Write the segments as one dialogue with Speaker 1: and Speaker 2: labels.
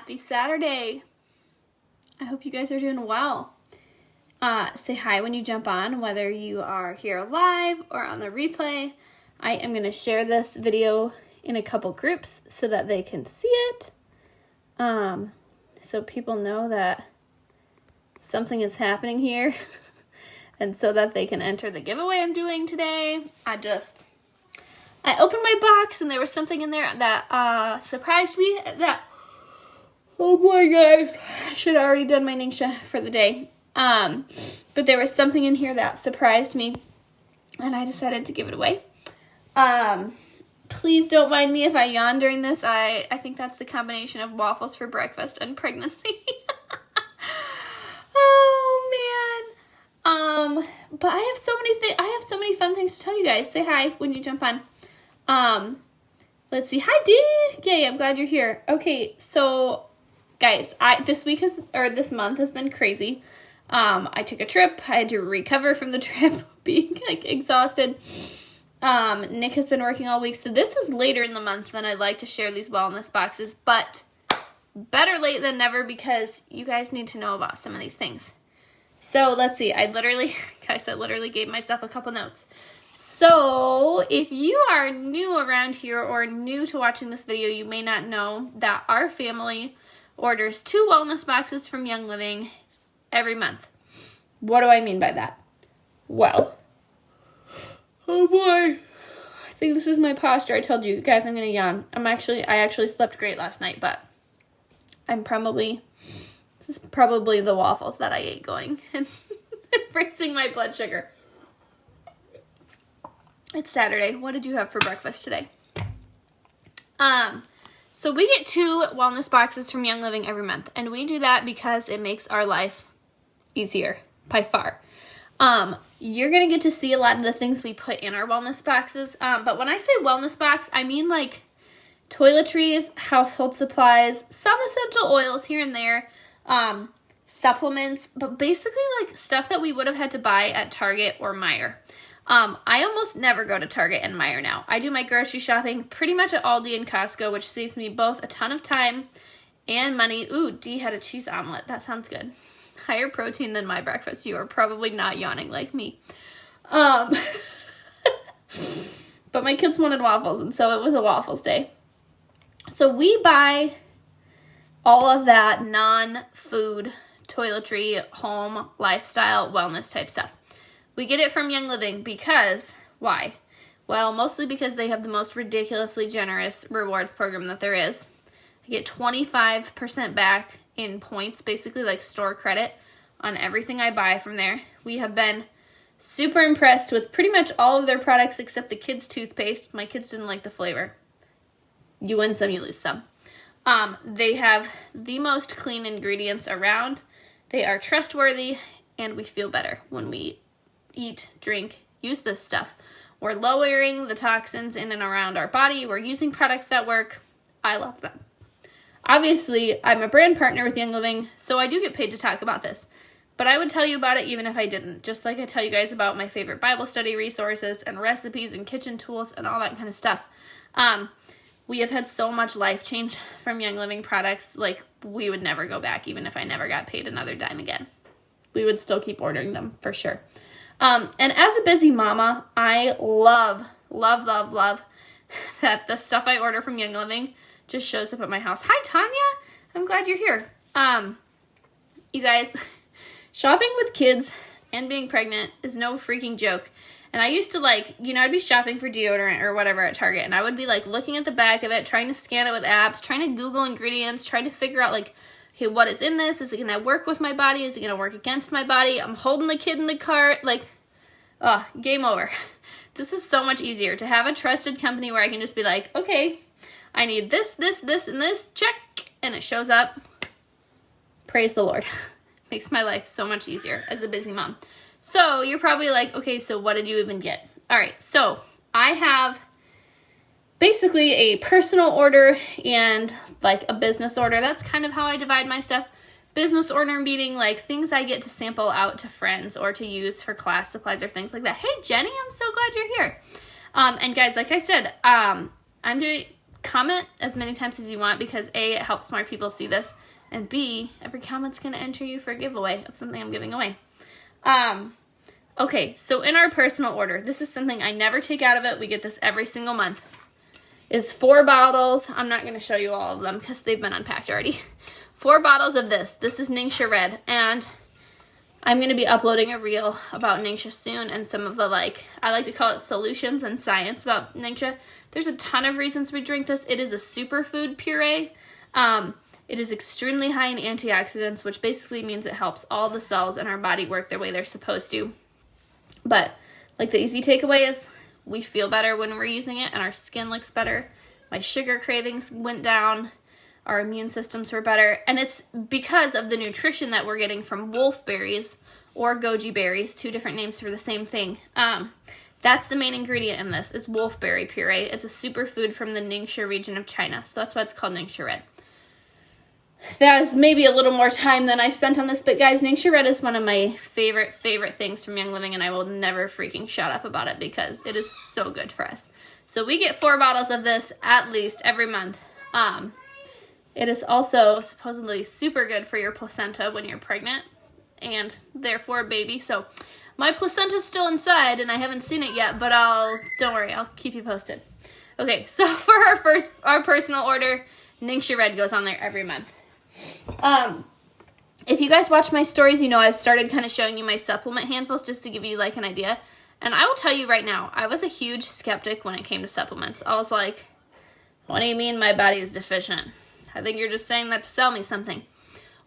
Speaker 1: Happy Saturday. I hope you guys are doing well. Say hi when you jump on, whether you are here live or on the replay. I am going to share this video in a couple groups so that they can see it. So people know that something is happening here and so that they can enter the giveaway I'm doing today. I opened my box and there was something in there that surprised me. Oh my gosh, I should have already done my Ningxia for the day. But there was something in here that surprised me and I decided to give it away. Please don't mind me if I yawn during this. I think that's the combination of waffles for breakfast and pregnancy. Oh man. But I have so many fun things to tell you guys. Say hi when you jump on. Let's see. Hi Dee. Yay, I'm glad you're here. Okay, so guys, this month has been crazy. I took a trip. I had to recover from the trip, being exhausted. Nick has been working all week, so this is later in the month than I'd like to share these wellness boxes, but better late than never because you guys need to know about some of these things. So let's see. I literally gave myself a couple notes. So if you are new around here or new to watching this video, you may not know that our family orders 2 wellness boxes from Young Living every month. What do I mean by that? Well, oh boy. I think this is my posture. I told you guys I'm going to yawn. I actually slept great last night, but this is probably the waffles that I ate going and raising my blood sugar. It's Saturday. What did you have for breakfast today? So we get 2 wellness boxes from Young Living every month, and we do that because it makes our life easier by far. You're going to get to see a lot of the things we put in our wellness boxes. But when I say wellness box, I mean like toiletries, household supplies, some essential oils here and there, supplements, but basically like stuff that we would have had to buy at Target or Meijer. I almost never go to Target and Meijer now. I do my grocery shopping pretty much at Aldi and Costco, which saves me both a ton of time and money. Ooh, Dee had a cheese omelet. That sounds good. Higher protein than my breakfast. You are probably not yawning like me. But my kids wanted waffles, and so it was a waffles day. So we buy all of that non-food, toiletry, home, lifestyle, wellness type stuff. We get it from Young Living because, why? Well, mostly because they have the most ridiculously generous rewards program that there is. I get 25% back in points, basically like store credit on everything I buy from there. We have been super impressed with pretty much all of their products except the kids' toothpaste. My kids didn't like the flavor. You win some, you lose some. They have the most clean ingredients around. They are trustworthy, and we feel better when we eat, drink, use this stuff. We're lowering the toxins in and around our body. We're using products that work. I love them. Obviously, I'm a brand partner with Young Living, so I do get paid to talk about this. But I would tell you about it even if I didn't. Just like I tell you guys about my favorite Bible study resources and recipes and kitchen tools and all that kind of stuff. We have had so much life change from Young Living products, like we would never go back even if I never got paid another dime again. We would still keep ordering them for sure. And as a busy mama, I love that the stuff I order from Young Living just shows up at my house. Hi, Tanya. I'm glad you're here. You guys, shopping with kids and being pregnant is no freaking joke. And I used to I'd be shopping for deodorant or whatever at Target, and I would be looking at the back of it, trying to scan it with apps, trying to Google ingredients, trying to figure out okay, what is in this? Is it going to work with my body? Is it going to work against my body? I'm holding the kid in the cart. Game over. This is so much easier to have a trusted company where I can just be like, okay, I need this, and this, check, and it shows up. Praise the Lord. Makes my life so much easier as a busy mom. So you're probably like, okay, so what did you even get? All right, so I have basically a personal order and a business order. That's kind of how I divide my stuff. Business order meeting things I get to sample out to friends or to use for class supplies or things like that. Hey Jenny, I'm so glad you're here. And guys, like I said, I'm comment as many times as you want because A, it helps more people see this, and B, every comment's going to enter you for a giveaway of something I'm giving away. Okay, so in our personal order, this is something I never take out of it. We get this every single month. Is 4 bottles. I'm not going to show you all of them because they've been unpacked already. 4 bottles of this. This is Ningxia Red, and I'm going to be uploading a reel about Ningxia soon and some of the, I like to call it solutions and science about Ningxia. There's a ton of reasons we drink this. It is a superfood puree. It is extremely high in antioxidants, which basically means it helps all the cells in our body work the way they're supposed to. But, the easy takeaway is we feel better when we're using it and our skin looks better. My sugar cravings went down. Our immune systems were better. And it's because of the nutrition that we're getting from wolfberries or goji berries, 2 different names for the same thing. That's the main ingredient in this, is wolfberry puree. It's a superfood from the Ningxia region of China. So that's why it's called Ningxia Red. That is maybe a little more time than I spent on this, but guys, Ningxia Red is one of my favorite things from Young Living, and I will never freaking shut up about it because it is so good for us. So we get 4 bottles of this at least every month. It is also supposedly super good for your placenta when you're pregnant and therefore baby. So my placenta's still inside and I haven't seen it yet, but don't worry, I'll keep you posted. Okay, so for our personal order, Ningxia Red goes on there every month. If you guys watch my stories, you know I've started kind of showing you my supplement handfuls just to give you an idea. And I will tell you right now, I was a huge skeptic when it came to supplements. I was like, what do you mean my body is deficient? I think you're just saying that to sell me something.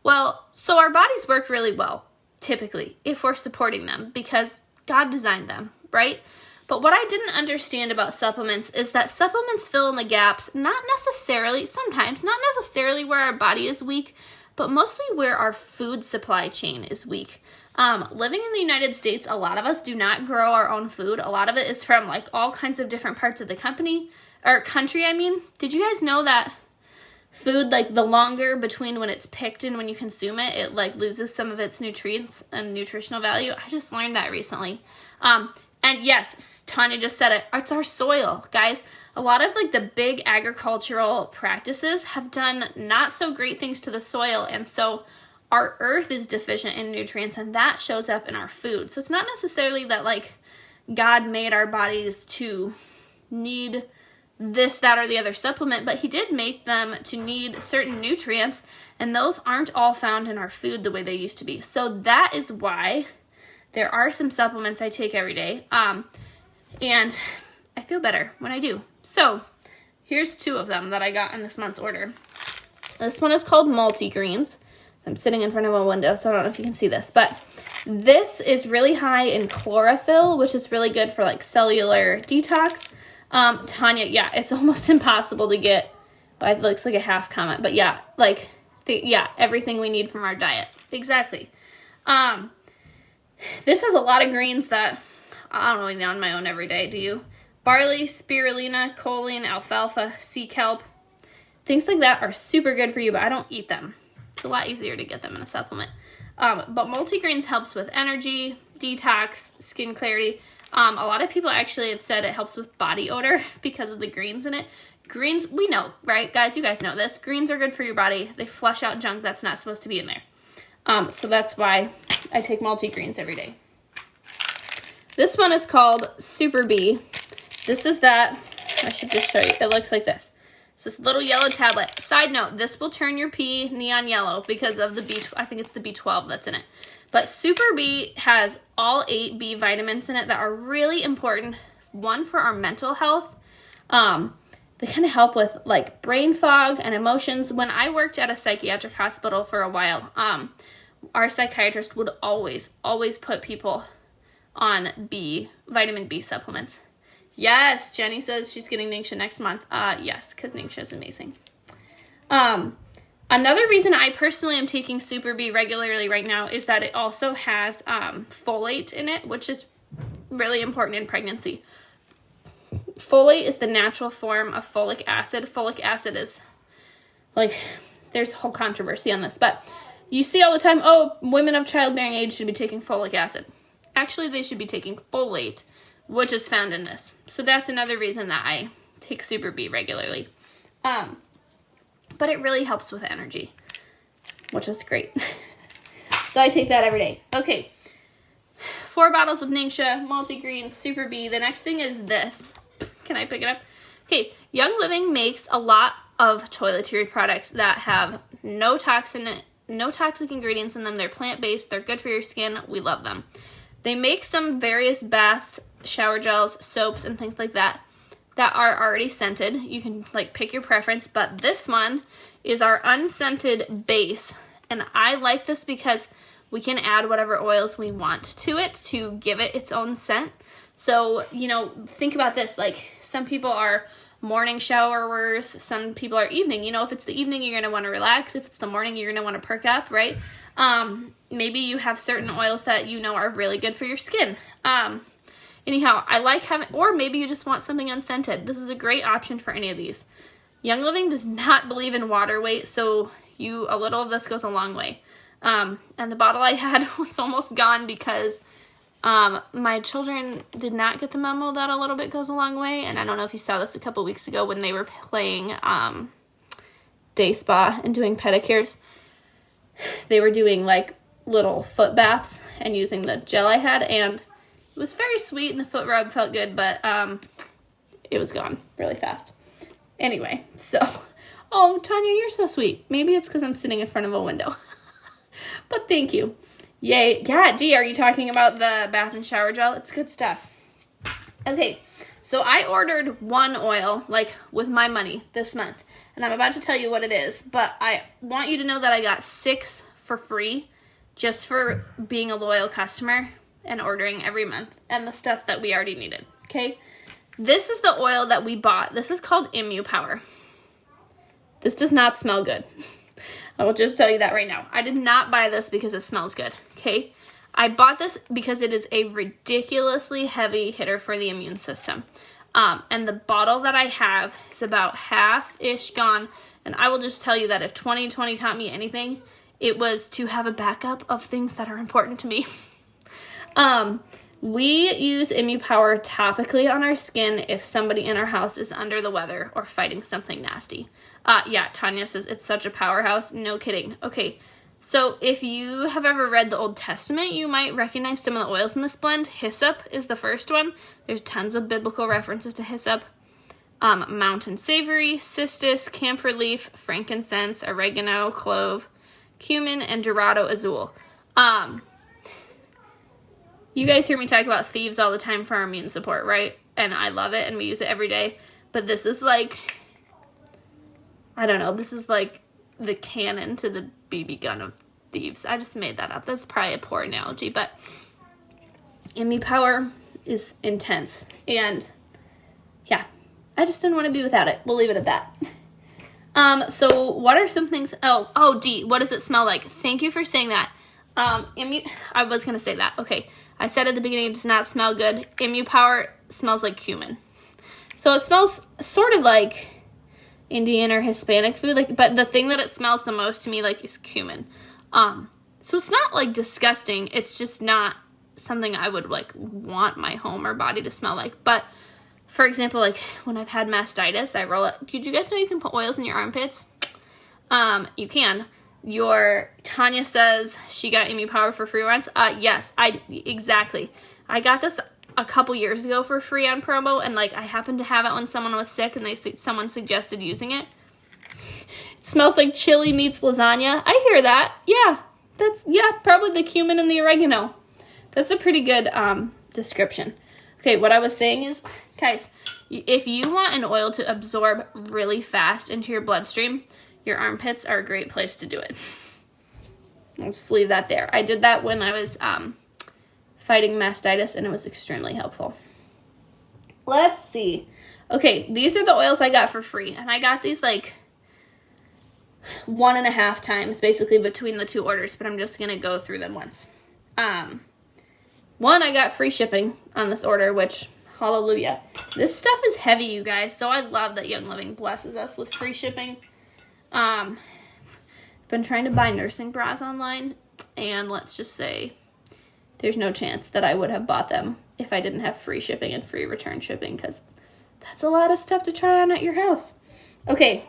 Speaker 1: Well, so our bodies work really well, typically, if we're supporting them because God designed them, right? But what I didn't understand about supplements is that supplements fill in the gaps, sometimes not necessarily where our body is weak, but mostly where our food supply chain is weak. Living in the United States, a lot of us do not grow our own food. A lot of it is from all kinds of different parts of the country. Did you guys know that food, the longer between when it's picked and when you consume it, it loses some of its nutrients and nutritional value? I just learned that recently. And yes, Tanya just said it, it's our soil, guys. A lot of the big agricultural practices have done not so great things to the soil, and so our earth is deficient in nutrients, and that shows up in our food. So it's not necessarily that God made our bodies to need this, that, or the other supplement, but he did make them to need certain nutrients, and those aren't all found in our food the way they used to be. So that is why there are some supplements I take every day, and I feel better when I do. So here's 2 of them that I got in this month's order. This one is called Multigreens. I'm sitting in front of a window, so I don't know if you can see this, but this is really high in chlorophyll, which is really good for cellular detox. Tanya, yeah, it's almost impossible to get, but it looks like a half comment, but yeah, everything we need from our diet. Exactly. This has a lot of greens that I don't eat on my own every day, do you? Barley, spirulina, choline, alfalfa, sea kelp. Things like that are super good for you, but I don't eat them. It's a lot easier to get them in a supplement. But multigreens helps with energy, detox, skin clarity. A lot of people actually have said it helps with body odor because of the greens in it. Greens, we know, right? Guys, you guys know this. Greens are good for your body. They flush out junk that's not supposed to be in there. So that's why I take multigreens every day. This one is called Super B. This is that, I should just show you. It looks like this. It's this little yellow tablet. Side note, this will turn your pee neon yellow because of the I think it's the B12 that's in it. But Super B has all 8 B vitamins in it that are really important. One, for our mental health. They kind of help with brain fog and emotions. When I worked at a psychiatric hospital for a while, our psychiatrist would always put people on vitamin B supplements. Yes, Jenny says she's getting Ningxia next month. Yes, because Ningxia is amazing. Another reason I personally am taking Super B regularly right now is that it also has folate in it, which is really important in pregnancy. Folate is the natural form of folic acid. Folic acid is, there's a whole controversy on this, but you see all the time, women of childbearing age should be taking folic acid. Actually, they should be taking folate, which is found in this. So that's another reason that I take Super B regularly. But it really helps with energy, which is great. So I take that every day. Okay, 4 bottles of Ningxia, multigreen, Super B. The next thing is this. Can I pick it up? Okay, Young Living makes a lot of toiletry products that have no toxic ingredients in them. They're plant-based. They're good for your skin. We love them. They make some various bath, shower gels, soaps, and things like that are already scented. You can like pick your preference, but this one is our unscented base. And I like this because we can add whatever oils we want to it to give it its own scent. So, you know, think about this. Like, some people are morning showerers, some people are evening. You know, if it's the evening, you're going to want to relax. If it's the morning, you're going to want to perk up, right? Maybe you have certain oils that you know are really good for your skin. Anyhow, I like having, or maybe you just want something unscented. This is a great option for any of these. Young Living does not believe in water weight, so a little of this goes a long way. And the bottle I had was almost gone because my children did not get the memo that a little bit goes a long way. And I don't know if you saw this a couple weeks ago when they were playing day spa and doing pedicures. They were doing like little foot baths and using the gel I had, and it was very sweet and the foot rub felt good, but it was gone really fast. Anyway, so, oh, Tanya, you're so sweet. Maybe it's because I'm sitting in front of a window. But thank you. Yay. Yeah, Dee, are you talking about the bath and shower gel? It's good stuff. Okay, so I ordered one oil, like, with my money this month. And I'm about to tell you what it is. But I want you to know that I got 6 for free just for being a loyal customer and ordering every month. And the stuff that we already needed, okay? This is the oil that we bought. This is called Immu Power. This does not smell good. I will just tell you that right now. I did not buy this because it smells good, okay? I bought this because it is a ridiculously heavy hitter for the immune system. And the bottle that I have is about half-ish gone. And I will just tell you that if 2020 taught me anything, it was to have a backup of things that are important to me. We use Immu Power topically on our skin if somebody in our house is under the weather or fighting something nasty. Yeah, Tanya says it's such a powerhouse. No kidding. Okay, so if you have ever read the Old Testament, you might recognize some of the oils in this blend. Hyssop is the first one. There's tons of biblical references to hyssop. Mountain savory, cistus, camphor leaf, frankincense, oregano, clove, cumin, and dorado azul. You guys hear me talk about thieves all the time for our immune support, right? And I love it, and we use it every day. But this is like, I don't know, this is like the cannon to the BB gun of thieves. I just made that up. That's probably a poor analogy, but Immu Power is intense. And yeah, I just didn't want to be without it. We'll leave it at that. So what are some things? Oh, Dee, what does it smell like? Thank you for saying that. I was going to say that. Okay. I said at the beginning it does not smell good. Immu Power smells like cumin. So it smells sort of like Indian or Hispanic food, like, but the thing that it smells the most to me like is cumin. So it's not like disgusting. It's just not something I would like want my home or body to smell like. But for example, like when I've had mastitis, I roll it. Did you guys know you can put oils in your armpits? You can. Tanya says she got Immu Power for free once. Yes, exactly. I got this a couple years ago for free on promo, and like I happened to have it when someone was sick, and someone suggested using it. It smells like chili meets lasagna. I hear that. Yeah, probably the cumin and the oregano. That's a pretty good description. Okay, what I was saying is, guys, if you want an oil to absorb really fast into your bloodstream, your armpits are a great place to do it. I'll just leave that there. I did that when I was fighting mastitis, and it was extremely helpful. Let's see. Okay, these are the oils I got for free, and I got these like 1.5 times basically between the 2 orders, but I'm just going to go through them once. One, I got free shipping on this order, which, hallelujah. This stuff is heavy, you guys, so I love that Young Living blesses us with free shipping. Been trying to buy nursing bras online, and let's just say there's no chance that I would have bought them if I didn't have free shipping and free return shipping, because that's a lot of stuff to try on at your house. Okay,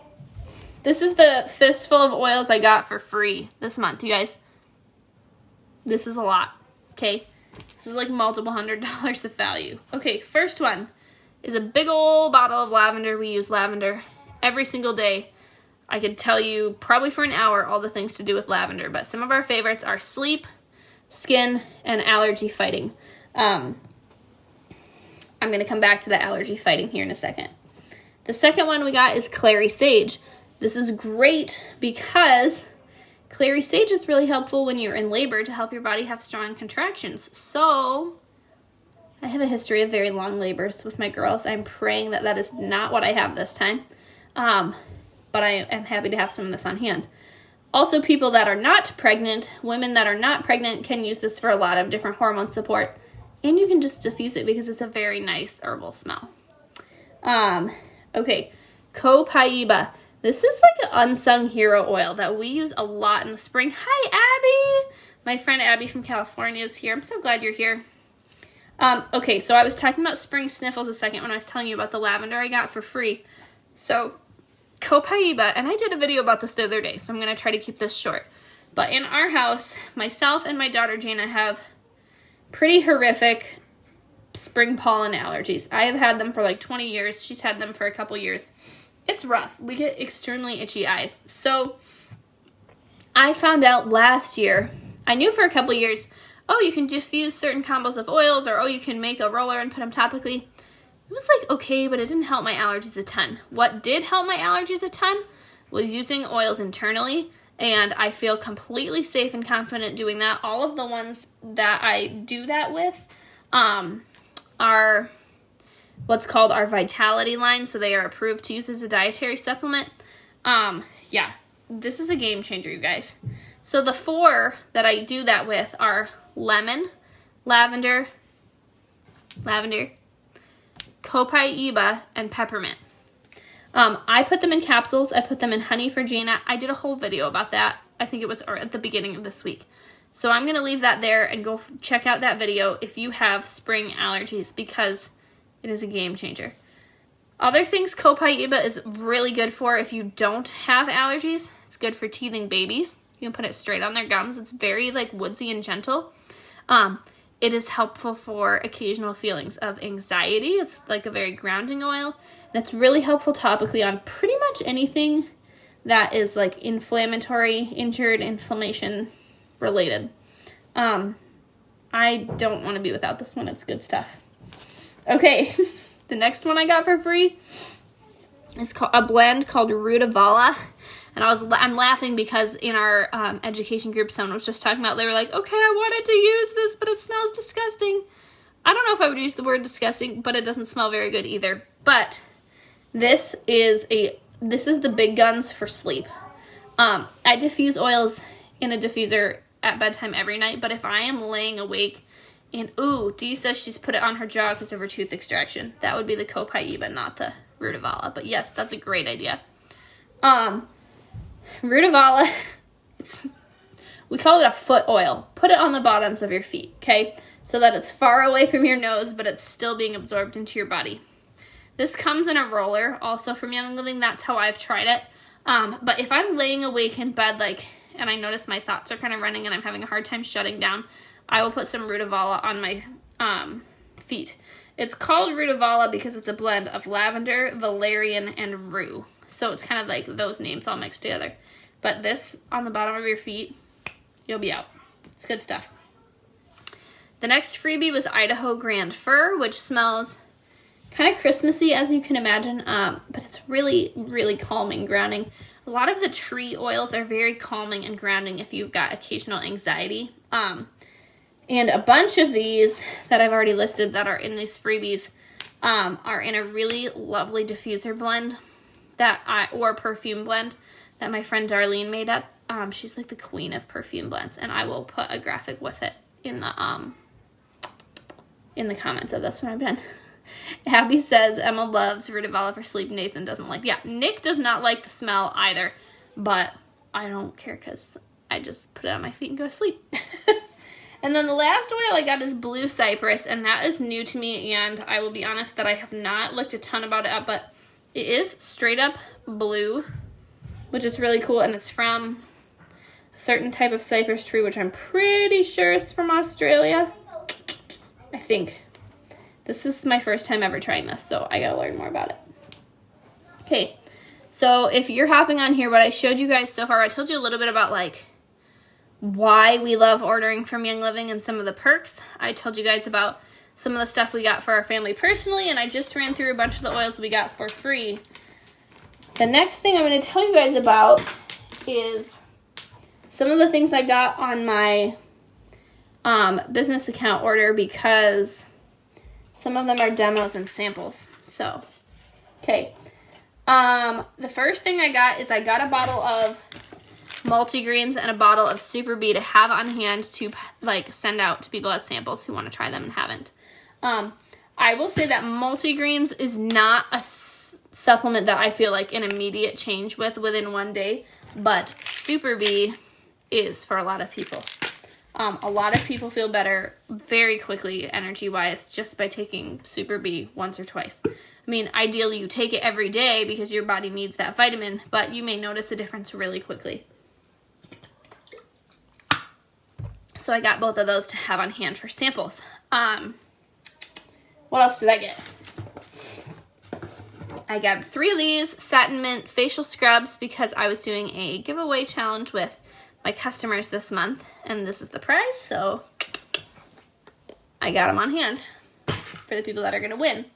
Speaker 1: This is the fistful of oils I got for free this month, you guys. This is a lot, okay? This is like multiple $100s of value. Okay, first one is a big old bottle of lavender. We use lavender every single day. I could tell you probably for an hour all the things to do with lavender, but some of our favorites are sleep, skin, and allergy fighting. I'm going to come back to the allergy fighting here in a second. The second one we got is Clary Sage. This is great because Clary Sage is really helpful when you're in labor to help your body have strong contractions. So I have a history of very long labors with my girls. I'm praying that that is not what I have this time. But I am happy to have some of this on hand. Also, people that are not pregnant, women that are not pregnant can use this for a lot of different hormone support. And you can just diffuse it because it's a very nice herbal smell. Okay, Copaiba. This is like an unsung hero oil that we use a lot in the spring. Hi, Abby! My friend Abby from California is here. I'm so glad you're here. Okay, so I was talking about spring sniffles a second when I was telling you about the lavender I got for free. So Copaiba, and I did a video about this the other day, so I'm going to try to keep this short. But in our house, myself and my daughter Jana have pretty horrific spring pollen allergies. I have had them for like 20 years. She's had them for a couple years. It's rough. We get extremely itchy eyes. So I found out last year, I knew for a couple years, oh, you can diffuse certain combos of oils, or oh, you can make a roller and put them topically. It was like, okay, but it didn't help my allergies a ton. What did help my allergies a ton was using oils internally, and I feel completely safe and confident doing that. All of the ones that I do that with are what's called our Vitality line, so they are approved to use as a dietary supplement. Yeah, this is a game changer, you guys. So the 4 that I do that with are lemon, lavender, Copaiba, and peppermint. I put them in capsules. I put them in honey for Jana. I did a whole video about that. I think it was at the beginning of this week. So I'm going to leave that there and go check out that video if you have spring allergies, because it is a game changer. Other things Copaiba is really good for if you don't have allergies. It's good for teething babies. You can put it straight on their gums. It's very like woodsy and gentle. It is helpful for occasional feelings of anxiety. It's like a very grounding oil. And it's really helpful topically on pretty much anything that is like inflammatory, injured, inflammation related. I don't want to be without this one. It's good stuff. Okay, the next one I got for free is a blend called Rutavala. And I'm laughing because in our education group, someone was just talking about, they were like, okay, I wanted to use this, but it smells disgusting. I don't know if I would use the word disgusting, but it doesn't smell very good either. But this is the big guns for sleep. I diffuse oils in a diffuser at bedtime every night, but if I am laying awake and, ooh, Dee says she's put it on her jaw because of her tooth extraction, that would be the Copaiba, not the Rutavala. But yes, that's a great idea. Rutavala, we call it a foot oil. Put it on the bottoms of your feet, okay? So that it's far away from your nose, but it's still being absorbed into your body. This comes in a roller, also from Young Living. That's how I've tried it. But if I'm laying awake in bed, and I notice my thoughts are kind of running and I'm having a hard time shutting down, I will put some Rutavala on my feet. It's called Rutavala because it's a blend of lavender, valerian, and rue. So it's kind of like those names all mixed together. But this on the bottom of your feet, you'll be out. It's good stuff. The next freebie was Idaho Grand Fir, which smells kind of Christmassy, as you can imagine, but it's really, really calming, grounding. A lot of the tree oils are very calming and grounding if you've got occasional anxiety. And a bunch of these that I've already listed that are in these freebies are in a really lovely diffuser blend or perfume blend that my friend Darlene made up. She's like the queen of perfume blends, and I will put a graphic with it in the comments of this when I'm done. Abby says Emma loves Rutavala for sleep. Nathan doesn't like. Yeah, Nick does not like the smell either, but I don't care because I just put it on my feet and go to sleep. And then the last oil I got is Blue Cypress, and that is new to me, and I will be honest that I have not looked a ton about it up, but it is straight up blue which is really cool, and it's from a certain type of cypress tree, which I'm pretty sure is from Australia. I think. This is my first time ever trying this, so I gotta learn more about it. Okay, so if you're hopping on here, what I showed you guys so far, I told you a little bit about like why we love ordering from Young Living and some of the perks. I told you guys about some of the stuff we got for our family personally, and I just ran through a bunch of the oils we got for free. The next thing I'm going to tell you guys about is some of the things I got on my business account order, because some of them are demos and samples. So, okay. The first thing I got is I got a bottle of multigreens and a bottle of Super Bee to have on hand to like send out to people as samples who want to try them and haven't. I will say that multigreens is not a supplement that I feel like an immediate change within one day, but Super Bee is for a lot of people. A lot of people feel better very quickly energy-wise just by taking Super Bee once or twice. I mean, ideally you take it every day because your body needs that vitamin, but you may notice a difference really quickly. So I got both of those to have on hand for samples. What else did I get? I got 3 of these Satin Mint facial scrubs because I was doing a giveaway challenge with my customers this month, and this is the prize, so I got them on hand for the people that are going to win.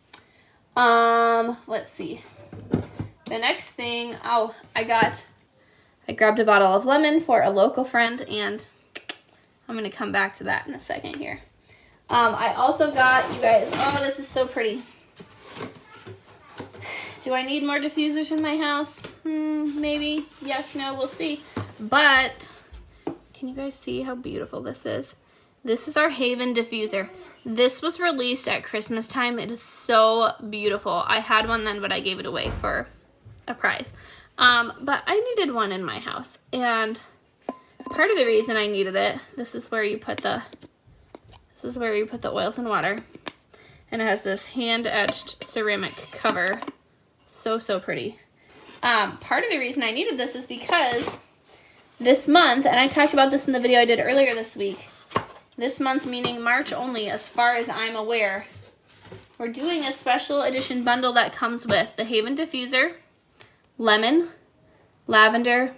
Speaker 1: Let's see. The next thing, I grabbed a bottle of lemon for a local friend, and I'm going to come back to that in a second here. I also got, you guys, this is so pretty. Do I need more diffusers in my house? Maybe. Yes, no, we'll see. But, can you guys see how beautiful this is? This is our Haven diffuser. This was released at Christmas time. It is so beautiful. I had one then, but I gave it away for a prize. But I needed one in my house. And part of the reason I needed it, this is where you put the oils and water. And it has this hand-etched ceramic cover. So pretty. Part of the reason I needed this is because this month, and I talked about this in the video I did earlier this week, this month meaning March only, as far as I'm aware, we're doing a special edition bundle that comes with the Haven diffuser, lemon, lavender,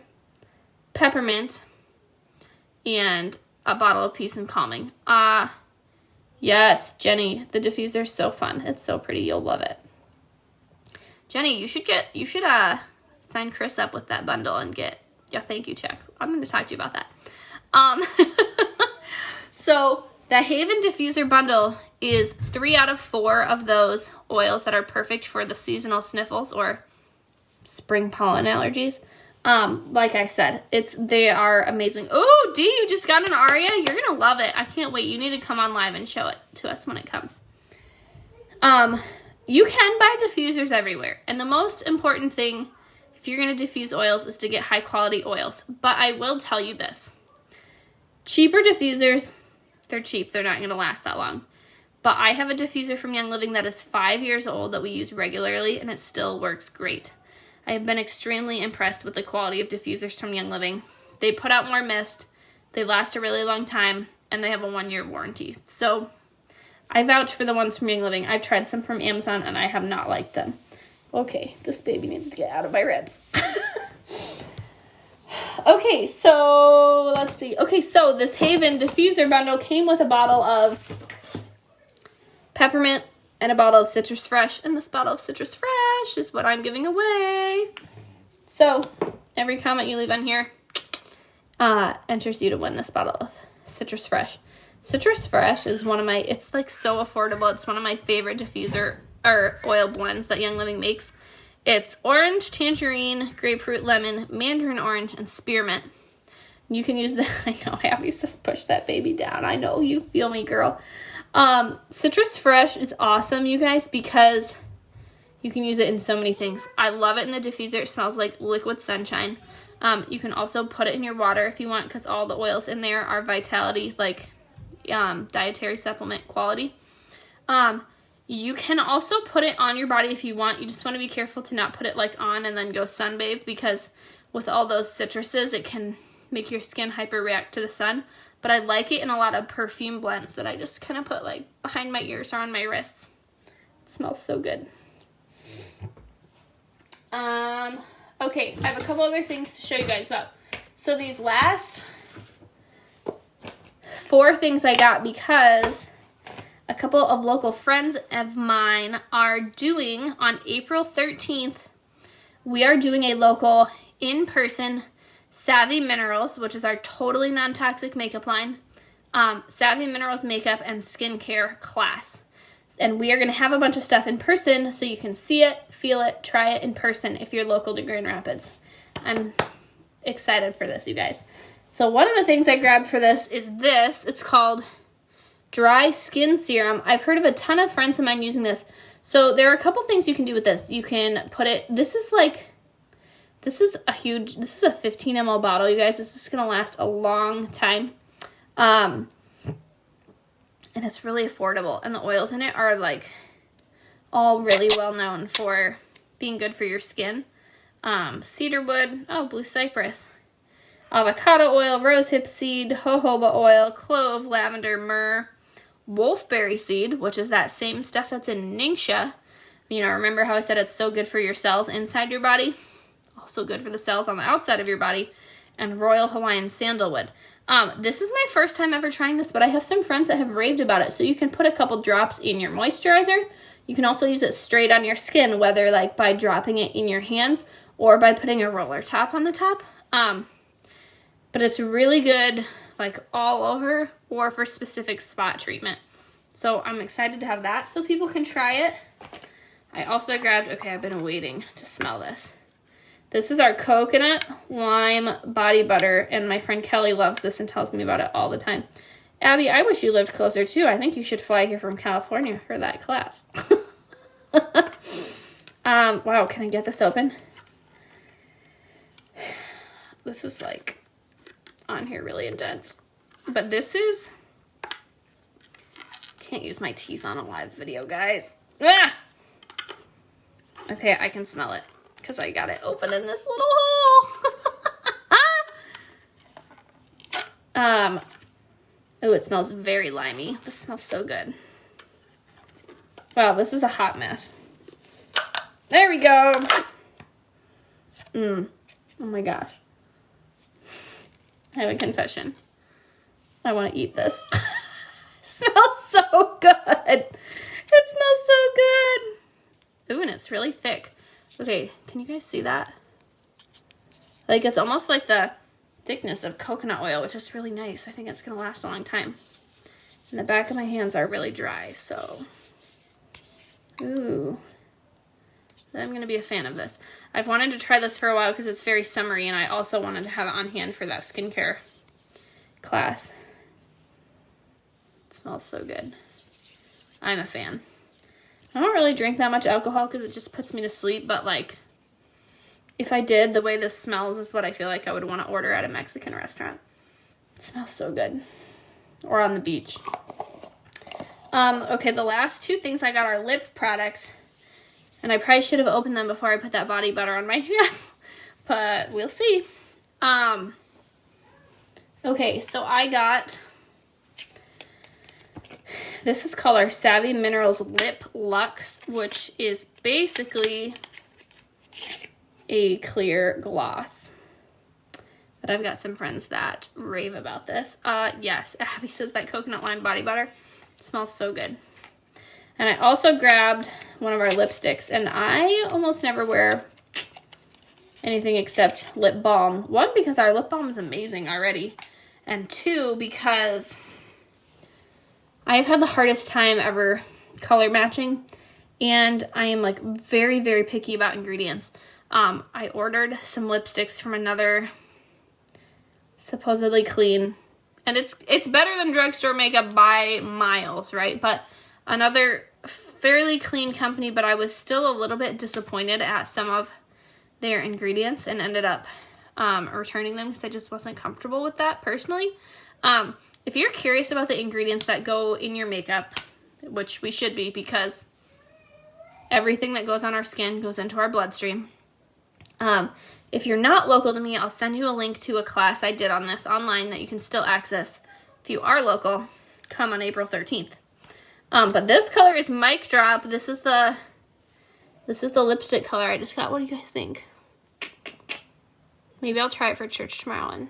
Speaker 1: peppermint, and a bottle of Peace and Calming. Yes, Jenny, the diffuser is so fun. It's so pretty. You'll love it. Jenny, you should sign Chris up with that bundle and get a thank you check. I'm going to talk to you about that. So the Haven diffuser bundle is 3 out of 4 of those oils that are perfect for the seasonal sniffles or spring pollen allergies. Like I said, they are amazing. Oh, Dee, you just got an Aria? You're going to love it. I can't wait. You need to come on live and show it to us when it comes. You can buy diffusers everywhere. And the most important thing, if you're going to diffuse oils, is to get high quality oils. But I will tell you this. Cheaper diffusers, they're cheap. They're not going to last that long. But I have a diffuser from Young Living that is 5 years old that we use regularly, and it still works great. I have been extremely impressed with the quality of diffusers from Young Living. They put out more mist, they last a really long time, and they have a 1-year warranty. So I vouch for the ones from Young Living. I've tried some from Amazon, and I have not liked them. Okay, this baby needs to get out of my ribs. Okay, so let's see. Okay, so this Haven diffuser bundle came with a bottle of peppermint and a bottle of Citrus Fresh. And this bottle of Citrus Fresh is what I'm giving away. So every comment you leave on here enters you to win this bottle of Citrus Fresh. Citrus Fresh is it's like so affordable. It's one of my favorite diffuser or oil blends that Young Living makes. It's orange, tangerine, grapefruit, lemon, mandarin orange, and spearmint. You can use I know, Abby says push that baby down. I know, you feel me, girl. Citrus Fresh is awesome, you guys, because you can use it in so many things. I love it in the diffuser. It smells like liquid sunshine. You can also put it in your water if you want, because all the oils in there are Vitality, like dietary supplement quality. You can also put it on your body if you want. You just want to be careful to not put it like on and then go sunbathe, because with all those citruses, it can make your skin hyper-react to the sun. But I like it in a lot of perfume blends that I just kind of put like behind my ears or on my wrists. It smells so good. Okay, I have a couple other things to show you guys about. So these last 4 things I got because a couple of local friends of mine are doing, on April 13th, we are doing a local in-person Savvy Minerals, which is our totally non-toxic makeup line, Savvy Minerals makeup and skincare class. And we are going to have a bunch of stuff in person so you can see it, feel it, try it in person if you're local to Grand Rapids. I'm excited for this, you guys. So one of the things I grabbed for this is this. It's called Dry Skin Serum. I've heard of a ton of friends of mine using this. So there are a couple things you can do with this. You can put it, this is a 15 ml bottle, you guys. This is going to last a long time. And it's really affordable. And the oils in it are like all really well known for being good for your skin. Cedarwood, blue cypress, avocado oil, rosehip seed, jojoba oil, clove, lavender, myrrh, wolfberry seed, which is that same stuff that's in Ningxia. You know, remember how I said it's so good for your cells inside your body? Also good for the cells on the outside of your body. And Royal Hawaiian sandalwood. This is my first time ever trying this, but I have some friends that have raved about it. So you can put a couple drops in your moisturizer. You can also use it straight on your skin, whether like by dropping it in your hands or by putting a roller top on the top. But it's really good like all over or for specific spot treatment. So I'm excited to have that so people can try it. I also grabbed, I've been waiting to smell this. This is our coconut lime body butter, and my friend Kelly loves this and tells me about it all the time. Abby, I wish you lived closer too. I think you should fly here from California for that class. Wow, can I get this open? This is like on here really intense. But this is, can't use my teeth on a live video, guys. Ah! Okay, I can smell it because I got it open in this little hole. Oh, it smells very limey. This smells so good. Wow, this is a hot mess. There we go. Oh my gosh. I have a confession. I want to eat this. It smells so good. It smells so good. Ooh, and it's really thick. Okay, can you guys see that? Like, it's almost like the thickness of coconut oil, which is really nice. I think it's going to last a long time. And the back of my hands are really dry, so. Ooh. I'm going to be a fan of this. I've wanted to try this for a while because it's very summery, and I also wanted to have it on hand for that skincare class. It smells so good. I'm a fan. I don't really drink that much alcohol because it just puts me to sleep, but like, if I did, the way this smells is what I feel like I would want to order at a Mexican restaurant. It smells so good. Or on the beach. Okay, the last 2 things I got are lip products. And I probably should have opened them before I put that body butter on my hands. But we'll see. Okay, so I got, this is called our Savvy Minerals Lip Luxe, which is basically a clear gloss. But I've got some friends that rave about this. Yes, Abby says that coconut lime body butter smells so good. And I also grabbed one of our lipsticks, and I almost never wear anything except lip balm. 1, because our lip balm is amazing already, and 2, because I've had the hardest time ever color matching, and I am like very, very picky about ingredients. I ordered some lipsticks from another supposedly clean, and it's better than drugstore makeup by miles, right? But another fairly clean company, but I was still a little bit disappointed at some of their ingredients and ended up returning them because I just wasn't comfortable with that personally. If you're curious about the ingredients that go in your makeup, which we should be because everything that goes on our skin goes into our bloodstream. If If you're not local to me, I'll send you a link to a class I did on this online that you can still access if you are local. Come on April 13th. But this color is Mic Drop. This is the lipstick color I just got. What do you guys think? Maybe I'll try it for church tomorrow and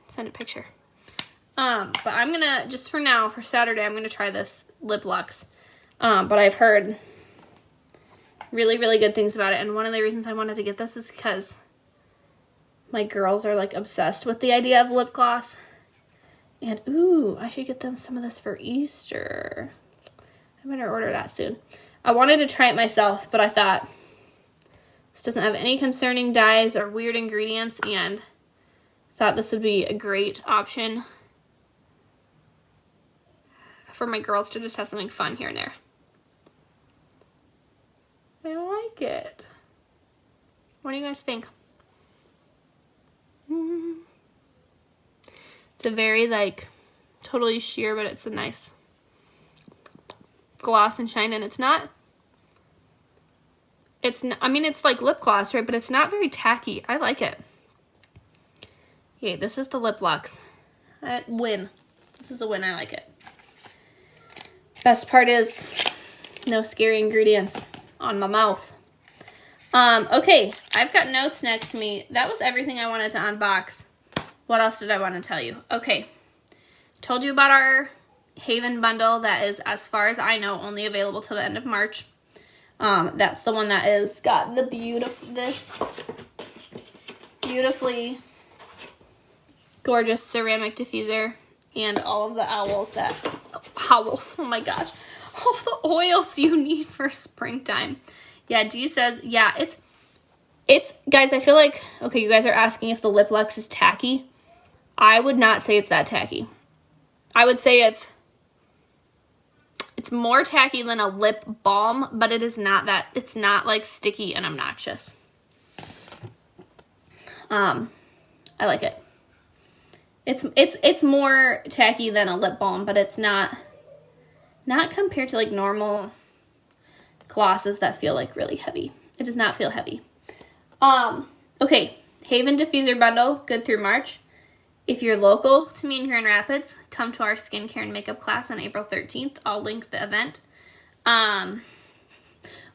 Speaker 1: send a picture. But I'm gonna, just for now, for Saturday, I'm gonna try this Lip Luxe. But I've heard really, really good things about it. And one of the reasons I wanted to get this is because my girls are like obsessed with the idea of lip gloss. And ooh, I should get them some of this for Easter. I better order that soon. I wanted to try it myself, but I thought this doesn't have any concerning dyes or weird ingredients, and thought this would be a great option for my girls to just have something fun here and there. I like it. What do you guys think? It's a very, like, totally sheer, but it's a nice gloss and shine, and it's not, I mean, it's like lip gloss, right, but it's not very tacky. I like it. Okay, this is the Lip Luxe. Win. This is a win. I like it. Best part is no scary ingredients on my mouth. Okay, I've got notes next to me. That was everything I wanted to unbox. What else did I want to tell you? Okay, told you about our Haven bundle that is, as far as I know, only available till the end of March. That's the one that is got the beautifully gorgeous ceramic diffuser and all of the owls, oh my gosh, all of the oils you need for springtime. Yeah, Dee says, yeah, it's, guys, I feel like, okay, you guys are asking if the Lip Luxe is tacky. I would not say it's that tacky. I would say it's more tacky than a lip balm, but it is not that, it's not like sticky and obnoxious. I like it. It's more tacky than a lip balm, but it's not compared to like normal glosses that feel like really heavy. It does not feel heavy. Okay, Haven Diffuser Bundle, good through March. If you're local to me in Grand Rapids, come to our skincare and makeup class on April 13th. I'll link the event.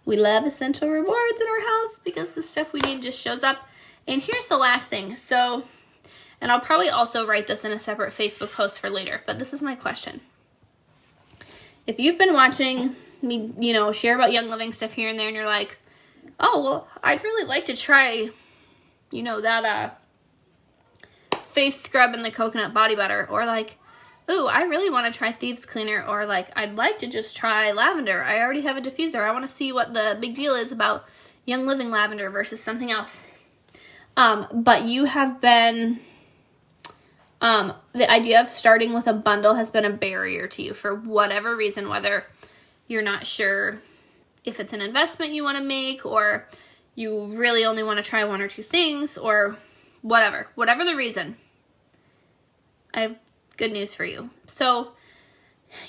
Speaker 1: We love essential rewards in our house because the stuff we need just shows up. And here's the last thing. So, and I'll probably also write this in a separate Facebook post for later, but this is my question. If you've been watching me, share about Young Living stuff here and there, and you're like, oh, well, I'd really like to try, that face scrub and the coconut body butter, or like, ooh, I really want to try Thieves Cleaner, or like, I'd like to just try lavender. I already have a diffuser. I want to see what the big deal is about Young Living lavender versus something else. But you have been, the idea of starting with a bundle has been a barrier to you for whatever reason, whether you're not sure if it's an investment you want to make, or you really only want to try one or two things, or whatever the reason. I have good news for you. So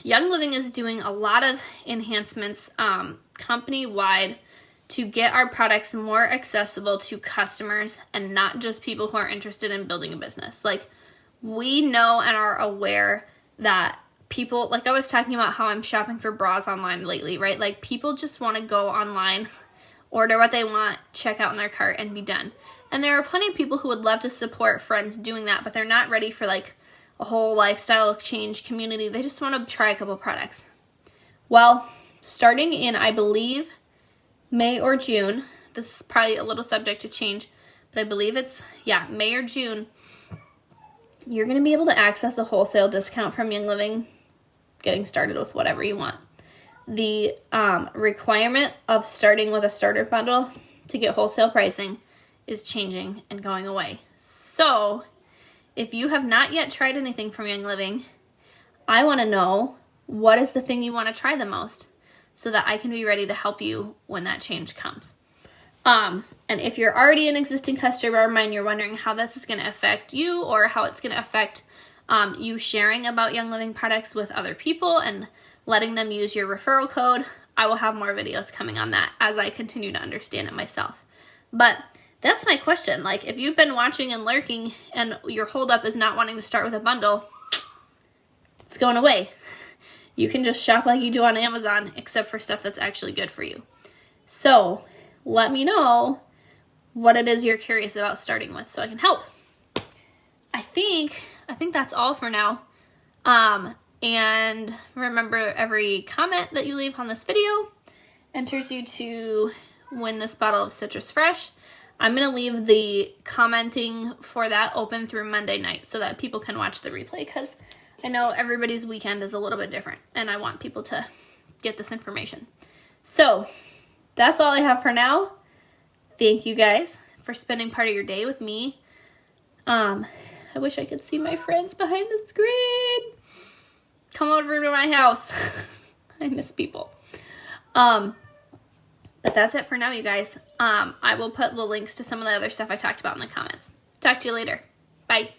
Speaker 1: Young Living is doing a lot of enhancements company-wide to get our products more accessible to customers and not just people who are interested in building a business. Like, we know and are aware that people, like I was talking about how I'm shopping for bras online lately, right? Like, people just want to go online, order what they want, check out in their cart, and be done. And there are plenty of people who would love to support friends doing that, but they're not ready for like a whole lifestyle change community. They just want to try a couple products. Well, starting in, I believe, May or June, this is probably a little subject to change, but I believe it's, May or June, you're going to be able to access a wholesale discount from Young Living, getting started with whatever you want. The requirement of starting with a starter bundle to get wholesale pricing is changing and going away. So, if you have not yet tried anything from Young Living, I want to know what is the thing you want to try the most so that I can be ready to help you when that change comes. And if you're already an existing customer of mine, you're wondering how this is going to affect you, or how it's going to affect you sharing about Young Living products with other people and letting them use your referral code, I will have more videos coming on that as I continue to understand it myself. But that's my question. Like, if you've been watching and lurking and your holdup is not wanting to start with a bundle, it's going away. You can just shop like you do on Amazon, except for stuff that's actually good for you. So let me know what it is you're curious about starting with so I can help. I think that's all for now. And remember, every comment that you leave on this video enters you to win this bottle of Citrus Fresh. I'm going to leave the commenting for that open through Monday night so that people can watch the replay, because I know everybody's weekend is a little bit different and I want people to get this information. So that's all I have for now. Thank you guys for spending part of your day with me. I wish I could see my friends behind the screen. Come over to my house. I miss people. But that's it for now, you guys. I will put the links to some of the other stuff I talked about in the comments. Talk to you later. Bye.